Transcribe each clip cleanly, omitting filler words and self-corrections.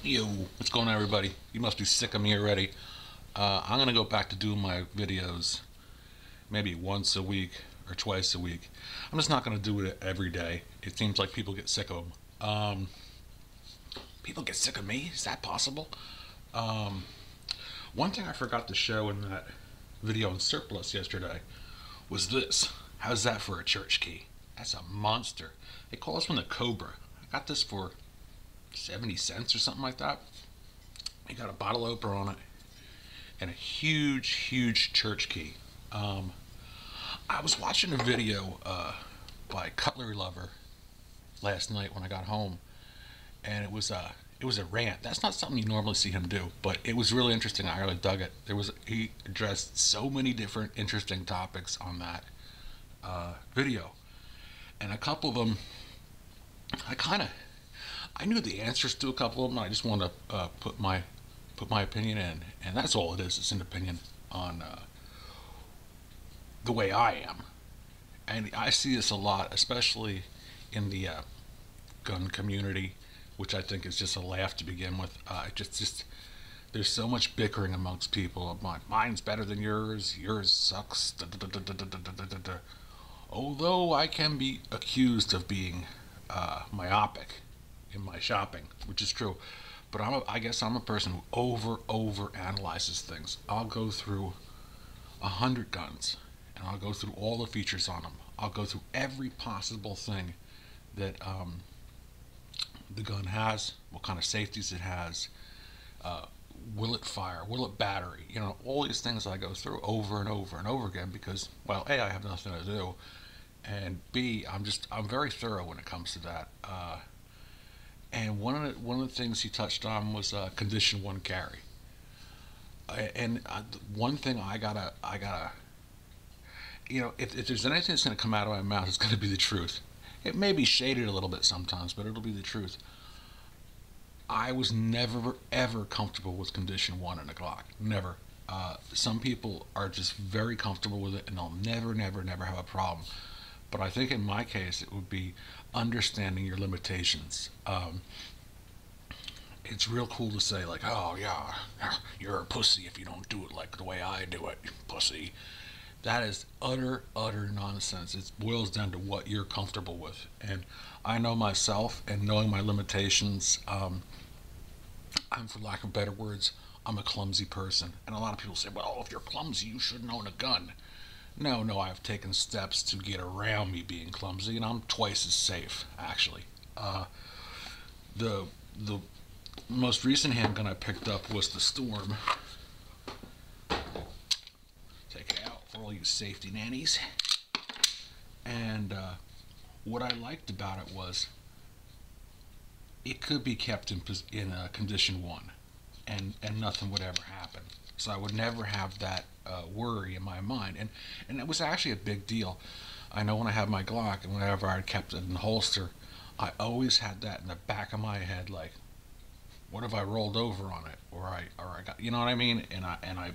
Yo, what's going on, everybody? You must be sick of me already. I'm gonna go back to doing my videos maybe once a week or twice a week. I'm just not gonna do it every day. It seems like people get sick of them. People get sick of me? Is that possible? Um, One thing I forgot to show in that video on surplus yesterday was this. How's that for a church key? That's a monster. They call this one the Cobra. I got this for 70 cents or something like that. You got a bottle opener on it and a huge, huge church key. Um, I was watching a video by Cutlery Lover last night when I got home, and it was a rant. That's not something you normally see him do, but it was really interesting. I really dug it. He addressed so many different interesting topics on that video, and a couple of them I kind of I knew the answers to a couple of them. I just wanted to put my opinion in, and that's all it is. It's an opinion on the way I am, and I see this a lot, especially in the gun community, which I think is just a laugh to begin with. Just there's so much bickering amongst people. Mine's better than yours. Yours sucks. Da, da, da, da, da, da, da, da, da. Although I can be accused of being myopic in my shopping, which is true, but I guess I'm a person who over analyzes things. I'll go through 100 guns, and I'll go through all the features on them. I'll go through every possible thing that the gun has, what kind of safeties it has, uh, will it fire, will it battery, all these things I go through over and over and over again because, well, A, I have nothing to do, and B, I'm very thorough when it comes to that. And one of the things he touched on was condition one carry. And one thing I gotta, if there's anything that's gonna come out of my mouth, it's gonna be the truth. It may be shaded a little bit sometimes, but it'll be the truth. I was never ever comfortable with condition one in a Glock. Never. Some people are just very comfortable with it, and they'll never have a problem. But I think in my case, it would be understanding your limitations. It's real cool to say, like, oh yeah, you're a pussy if you don't do it like the way I do it, pussy. That is utter nonsense. It boils down to what you're comfortable with. And I know myself, and knowing my limitations, I'm, for lack of better words, I'm a clumsy person. And a lot of people say, well, if you're clumsy, you shouldn't own a gun. No, I've taken steps to get around me being clumsy, and I'm twice as safe, actually. The most recent handgun I picked up was the Storm. Take it out for all you safety nannies. And what I liked about it was it could be kept in condition one, and nothing would ever happen. So I would never have that worry in my mind, and it was actually a big deal. I know when I had my Glock and whenever I kept it in the holster, I always had that in the back of my head, like, what if I rolled over on it, or I got, you know what I mean? And I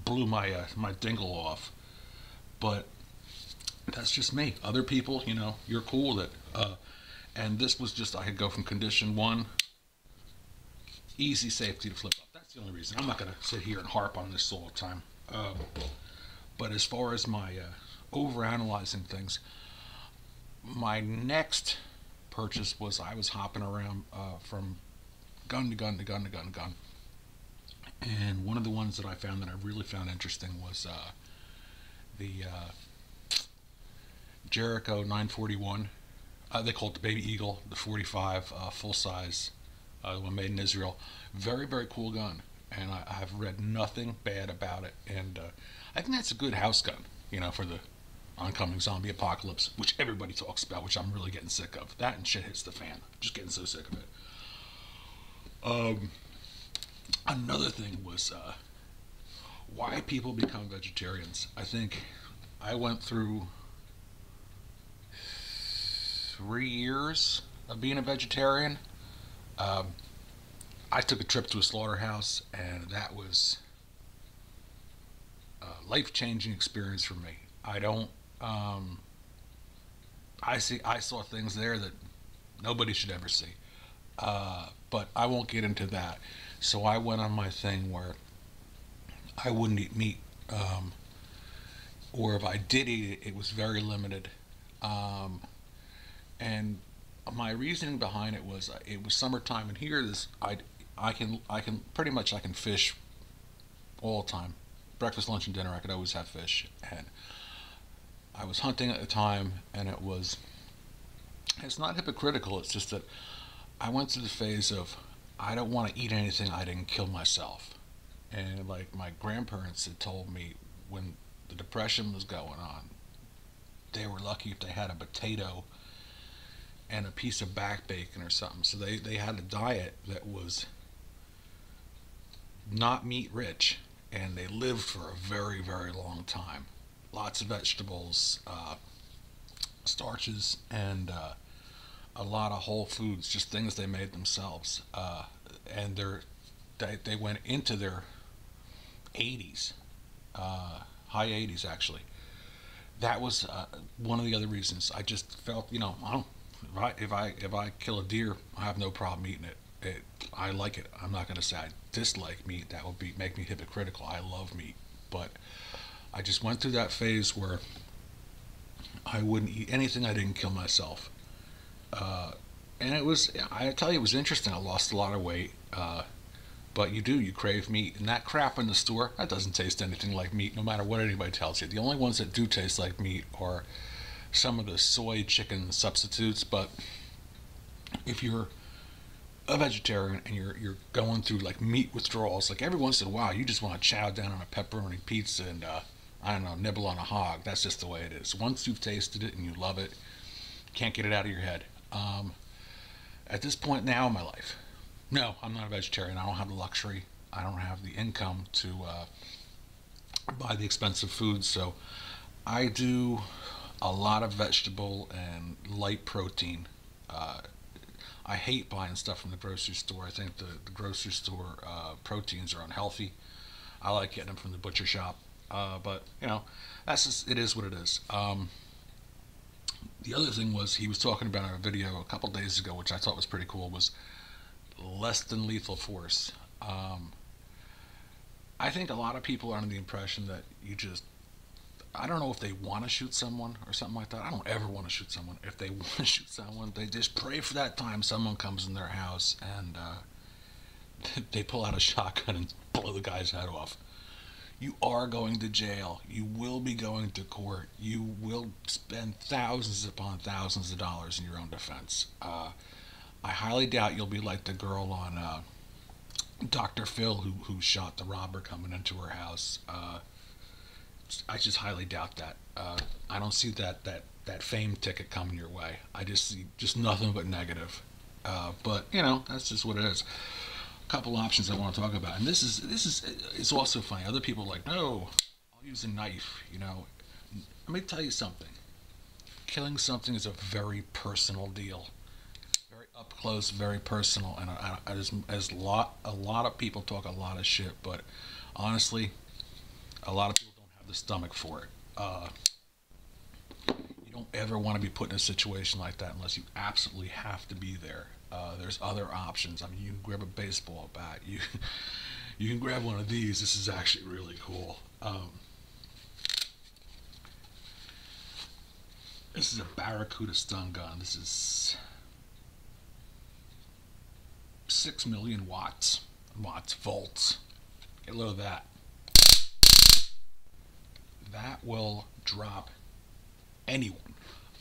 blew my dingle off. But that's just me. Other people, you're cool with it. And this was just, I could go from condition one, easy safety to flip up. That's the only reason. I'm not going to sit here and harp on this all the time. But as far as my overanalyzing things, my next purchase was I was hopping around from gun to gun to gun to gun to gun. And one of the ones that I found that I really found interesting was the Jericho 941. They call it the Baby Eagle, the 45 full size, the one made in Israel. Very cool gun, and I've read nothing bad about it. And I think that's a good house gun, for the oncoming zombie apocalypse, which everybody talks about, which I'm really getting sick of. That and shit hits the fan. I'm just getting so sick of it. Another thing was why people become vegetarians. I think I went through 3 years of being a vegetarian. I took a trip to a slaughterhouse, and that was a life-changing experience for me. I don't. I saw things there that nobody should ever see. but I won't get into that. So I went on my thing where I wouldn't eat meat, or if I did eat it, it was very limited. Um, and my reasoning behind it was summertime, and here this I can pretty much I can fish all the time. Breakfast, lunch, and dinner, I could always have fish. And I was hunting at the time, and it's not hypocritical. It's just that I went through the phase of I don't want to eat anything I didn't kill myself. And like my grandparents had told me when the depression was going on, they were lucky if they had a potato and a piece of back bacon or something. So they had a diet that was not meat rich, and they lived for a very, very long time. Lots of vegetables, starches, and a lot of whole foods, just things they made themselves. And they went into their 80s, high 80s actually. That was one of the other reasons. I just felt, I don't, if I kill a deer, I have no problem eating it. I like it. I'm not going to say I dislike meat. That would be make me hypocritical. I love meat, but I just went through that phase where I wouldn't eat anything I didn't kill myself. Uh, and I tell you, it was interesting. I lost a lot of weight. But you crave meat. And that crap in the store, that doesn't taste anything like meat, no matter what anybody tells you. The only ones that do taste like meat are some of the soy chicken substitutes. But if you're a vegetarian and you're going through like meat withdrawals, like every once in a while, you just want to chow down on a pepperoni pizza and I don't know, nibble on a hog. That's just the way it is. Once you've tasted it and you love it, can't get it out of your head. At this point now in my life, no, I'm not a vegetarian. I don't have the luxury. I don't have the income to buy the expensive foods. So I do a lot of vegetable and light protein. Uh, I hate buying stuff from the grocery store. I think the grocery store proteins are unhealthy. I like getting them from the butcher shop. But that's just, it is what it is. The other thing was he was talking about a video a couple days ago, which I thought was pretty cool. Was less than lethal force. Um, I think a lot of people are under the impression that I don't know if they want to shoot someone or something like that. I don't ever want to shoot someone. If they want to shoot someone, they just pray for that time someone comes in their house and they pull out a shotgun and blow the guy's head off. You are going to jail. You will be going to court. You will spend thousands upon thousands of dollars in your own defense. I highly doubt you'll be like the girl on Dr. Phil who shot the robber coming into her house. I just highly doubt that. I don't see that fame ticket coming your way. I just see just nothing but negative. But that's just what it is. A couple options I want to talk about, and this is it's also funny. Other people are like, no, I'll use a knife. Let me tell you something. Killing something is a very personal deal, very up close, very personal, and a lot of people talk a lot of shit, but honestly, a lot of people don't have the stomach for it. You don't ever want to be put in a situation like that unless you absolutely have to be there. There's other options. I mean, you can grab a baseball bat. You can grab one of these. This is actually really cool. This is a Barracuda stun gun. This is 6 million volts. Get a load of that. That will drop anyone.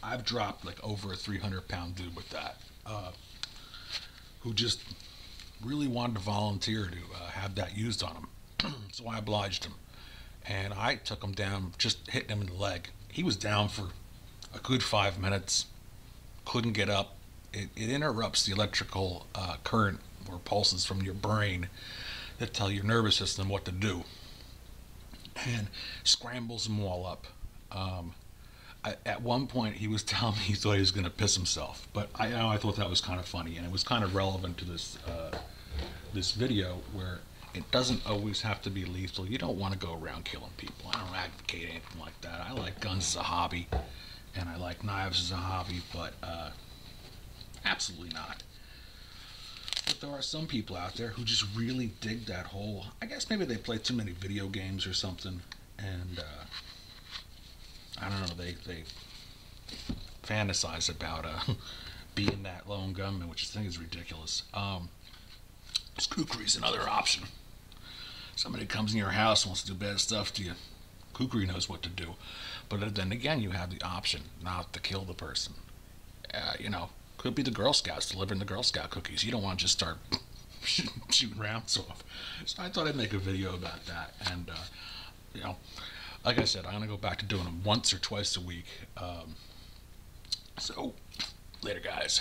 I've dropped like over a 300-pound dude with that, who just really wanted to volunteer to have that used on him. So I obliged him, and I took him down, just hitting him in the leg. He was down for a good 5 minutes, couldn't get up. It interrupts the electrical current or pulses from your brain that tell your nervous system what to do, and scrambles them all up. At one point, he was telling me he thought he was going to piss himself, but I thought that was kind of funny, and it was kind of relevant to this video where it doesn't always have to be lethal. You don't want to go around killing people. I don't advocate anything like that. I like guns as a hobby, and I like knives as a hobby, but absolutely not. there are some people out there who just really dig that whole. I guess maybe they play too many video games or something, and I don't know. They fantasize about being that lone gunman, which I think is ridiculous. Kukri's another option. Somebody comes in your house and wants to do bad stuff to you. Kukri knows what to do, but then again, you have the option not to kill the person. Could be the Girl Scouts delivering the Girl Scout cookies. You don't want to just start shooting rounds off. So I thought I'd make a video about that. And, like I said, I'm going to go back to doing them once or twice a week. So, later, guys.